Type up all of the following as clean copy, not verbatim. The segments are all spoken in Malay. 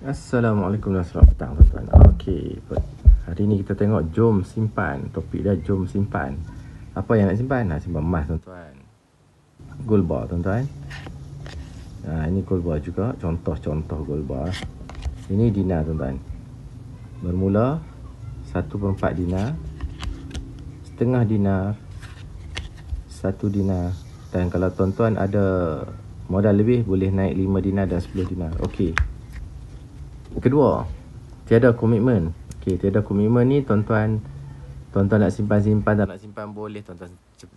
Assalamualaikum dan selamat petang tuan-tuan. Okey, hari ni kita tengok jom simpan. Topik dia jom simpan. Apa yang nak simpan? Nak simpan emas tuan-tuan. Gold bar tuan-tuan. Ini gold bar juga, contoh-contoh gold bar. Ini dinar tuan-tuan. Bermula 1/4 dinar, setengah dinar, 1 dinar. Dan kalau tuan-tuan ada modal lebih, boleh naik 5 dinar dan 10 dinar. Okey. Kedua, tiada komitmen. Okey, tiada komitmen ni tuan-tuan nak simpan-simpan, tak nak simpan boleh. Tuan-tuan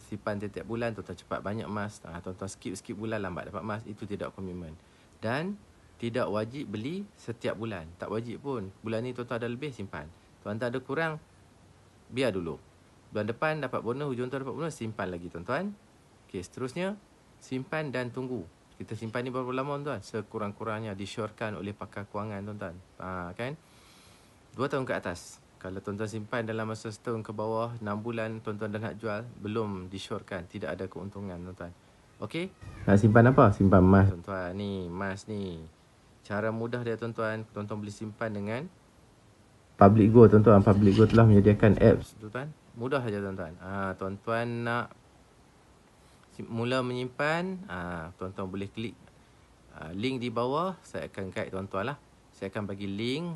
simpan setiap bulan, tuan-tuan cepat banyak emas. Tuan-tuan skip bulan, lambat dapat emas. Itu tidak komitmen. Dan tidak wajib beli setiap bulan. Tak wajib pun. Bulan ni tuan-tuan ada lebih, simpan. Tuan-tuan ada kurang, biar dulu. Bulan depan dapat bonus, hujung tahun dapat bonus, simpan lagi tuan-tuan. Okey, seterusnya simpan dan tunggu. Kita simpan ni berapa lama tuan? Sekurang-kurangnya disyorkan oleh pakar kewangan tuan-tuan. Kan? 2 tahun ke atas. Kalau tuan-tuan simpan dalam masa setahun ke bawah, 6 bulan tuan-tuan dah nak jual, belum disyorkan, tidak ada keuntungan tuan-tuan. Okey? Nak simpan apa? Simpan emas tuan-tuan. Ni, emas ni. Cara mudah dia tuan-tuan, tuan-tuan boleh simpan dengan Public Go tuan-tuan. Public Go telah menyediakan apps tuan-tuan. Mudah saja tuan-tuan. Tuan-tuan nak mula menyimpan, tuan-tuan boleh klik link di bawah. Saya akan guide tuan-tuan lah. Saya akan bagi link,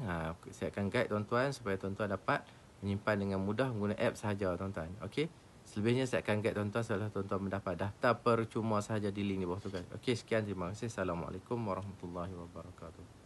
saya akan guide tuan-tuan supaya tuan-tuan dapat menyimpan dengan mudah menggunakan app sahaja tuan-tuan. Okey. Selebihnya saya akan guide tuan-tuan setelah tuan-tuan mendapat daftar percuma sahaja di link di bawah tu guys. Okey, sekian, terima kasih. Assalamualaikum warahmatullahi wabarakatuh.